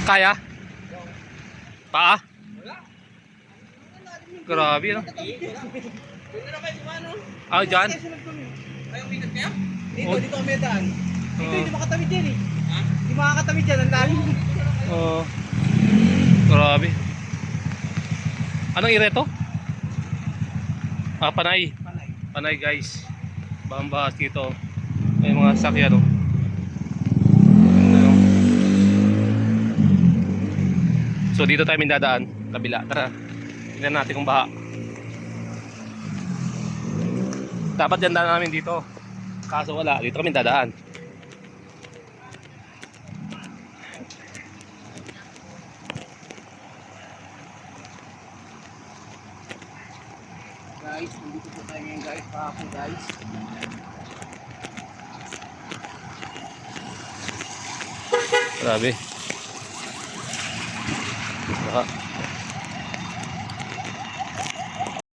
Kaya? Paa? Grabe, no? Ah, dyan? Ayaw bigat kaya? Oh. Dito kami daan. Dito, Oh. hindi makatawid yan eh. Ha? Hindi makakatawid yan, ang lalim. Oh. Grabe. Anong ire to? Ah, Panay. Panay. Panay, guys. Bahas dito. May mga sakyan, no? Ano? So dito tayo mindadaan. Kabila. Tara. Tingnan natin kung baha. Dapat dyan daan namin dito. Kaso wala. Dito kami dadaan. Guys, nandito po tayo ngayon guys. Kahapon guys. Grabe. Baha.